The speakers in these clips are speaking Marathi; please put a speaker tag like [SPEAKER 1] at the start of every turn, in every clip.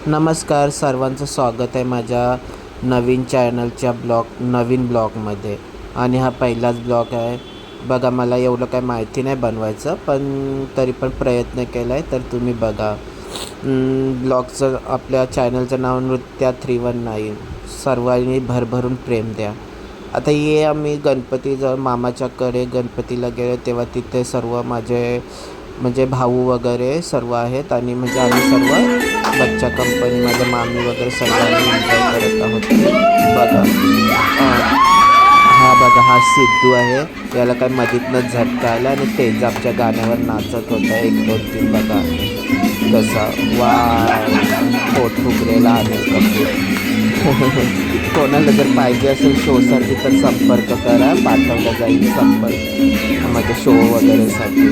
[SPEAKER 1] नमस्कार, सर्वांचं स्वागत आहे माझ्या नवीन चॅनलच्या नवीन ब्लॉगमध्ये. आणि हा पहिलाच ब्लॉग आहे. बघा, मला एवढं काही माहिती नाही बनवायचं, पण तरी पण प्रयत्न केला आहे, तर तुम्ही बघा. ब्लॉगचं आपल्या चॅनलचं नाव नृत्या 319. सर्वांनी भरभरून प्रेम द्या. आता ये आम्ही गणपतीजवळ मामाच्याकडे गणपतीला गेलो, तेव्हा तिथे सर्व माझे म्हणजे भाऊ वगैरे सर्व आहेत, आणि म्हणजे आम्ही सर्व बच्चा कंपनी, माझ्या मामी वगैरे सर्वांनी एन्जॉय करत आहोत. बघा, हा बघा, हा सिद्धू आहे. याला काय मधीतनं झटका आला आणि तेच आमच्या गाण्यावर नाचत होता. 1 2 3 बघा कसा. वा, पोट फुगलेला अनिल कपूर. कोणाला जर पाहिजे असेल शोसाठी तर संपर्क करा, पाठवला जाईल संपर्क माझ्या शो वगैरेसाठी.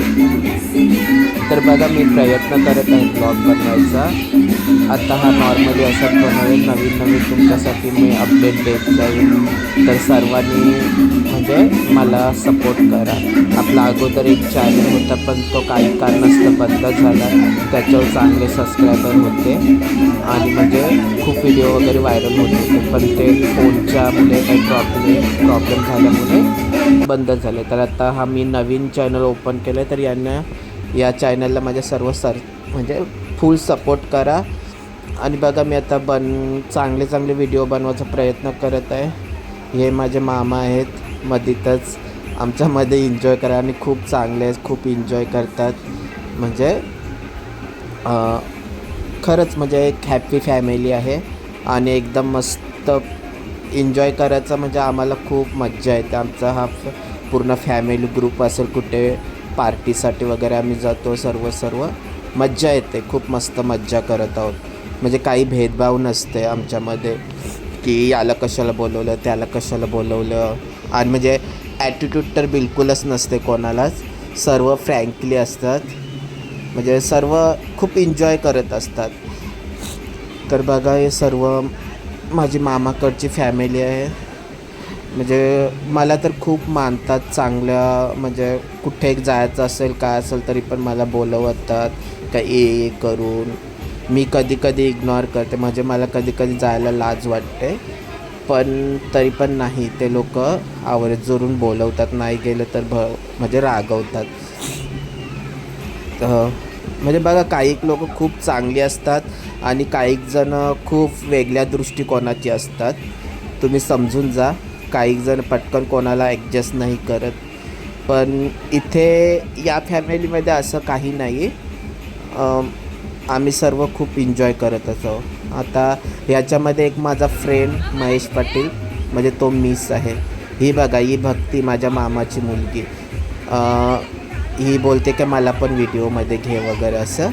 [SPEAKER 1] तर बघा, मी प्रयत्न करत आहे ब्लॉग बनवायचा. आता हा नॉर्मली असाच बनवेल, नवीन नवीन तुमच्यासाठी मी अपडेट देत जाईल. तर सर्वांनी म्हणजे मला सपोर्ट करा. आपला अगोदर एक चॅनल होता, पण तो काही कारणास्तव बंद झाला. त्याच्यावर चांगले सबस्क्रायबर होते आणि म्हणजे खूप व्हिडिओ वगैरे व्हायरल होत होते, पण ते फोनच्यामुळे काही प्रॉब्लेम झाल्यामुळे बंद झाले. तर आता हा मी नवीन चॅनल ओपन केलं आहे, तर या चॅनलला माझ्या सर्व म्हणजे फुल सपोर्ट करा. आणि बघा, मी आता चांगले व्हिडिओ बनवायचा प्रयत्न करत आहे. हे माझे मामा आहेत, मधीतच आमच्यामध्ये एन्जॉय करा. आणि खूप चांगले आहेत, खूप एन्जॉय करतात. म्हणजे खरंच म्हणजे एक हॅपी फॅमिली आहे आणि एकदम मस्त एन्जॉय करायचं. म्हणजे आम्हाला खूप मज्जा येते. आमचा हा पूर्ण फॅमिली ग्रुप असेल, कुठे पार्टीसाठी वगैरे आम्ही जातो. सर्व मज्जा येते. खूप मस्त मज्जा करत आहोत. म्हणजे काही भेदभाव नसते आमच्यामध्ये, की याला कशाला बोलवलं, त्याला कशाला बोलवलं. आणि म्हणजे ॲटिट्यूड तर बिलकुलच नसते कोणालाच. सर्व फ्रँकली असतात. म्हणजे सर्व खूप एन्जॉय करत असतात. तर बघा, हे सर्व माझी मामाकडची फॅमिली आहे. म्हणजे मला तर खूप मानतात चांगल्या. म्हणजे कुठे जायचं असेल, काय असेल, तरी पण मला बोलवतात का ये करून. मी कधी इग्नोर करते. म्हणजे मला कधी जायला लाज वाटते, पण तरी पण नाही, ते लोक आवर्जून बोलवतात. नाही गेलं तर म्हणजे रागवतात. म्हणजे बघा, काही लोक खूप चांगली असतात आणि काही जण खूप वेगळ्या दृष्टिकोनाची असतात. तुम्ही समजून जा. काही जण पटकन कोणाला ॲडजस्ट नाही करत, पण इथे या फॅमिलीमध्ये असं काही नाही. आम्ही सर्व खूप एन्जॉय करत असो. आता ह्याच्यामध्ये एक माझा फ्रेंड महेश पाटील, म्हणजे तो मिस आहे. ही बघा, ही भक्ती माझ्या मामाची मुलगी. ही बोलते की मला पण व्हिडिओमध्ये घे वगैरे असं.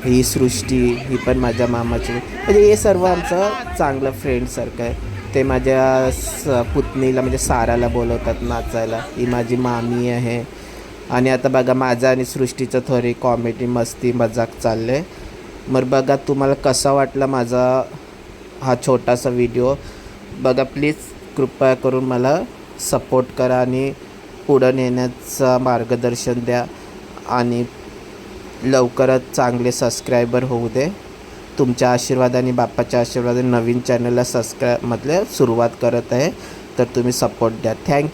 [SPEAKER 1] ही सृष्टी, ही पण माझ्या मामाची. म्हणजे हे सर्व आमचं चांगलं फ्रेंडसारखं आहे. ते माझ्या पुतणीला म्हणजे साराला बोलवतात नाचायला. ही माझी मामी आहे. आणि आता बघा, माझा आणि सृष्टीचं थोडी कॉमेडी मस्ती मजाक चाललं आहे. मग बघा, तुम्हाला कसा वाटला माझा हा छोटासा व्हिडिओ. बघा, प्लीज कृपया करून मला सपोर्ट करा आणि पुढं नेण्याचं मार्गदर्शन द्या. आणि लवकरच चांगले सबस्क्रायबर होऊ दे. तुमच्या आशीर्वादाने, बाप्पाच्या आशीर्वादाने नवीन चॅनलला सुरुवात करत आहे. तर तुम्ही सपोर्ट द्या. थँक्यू.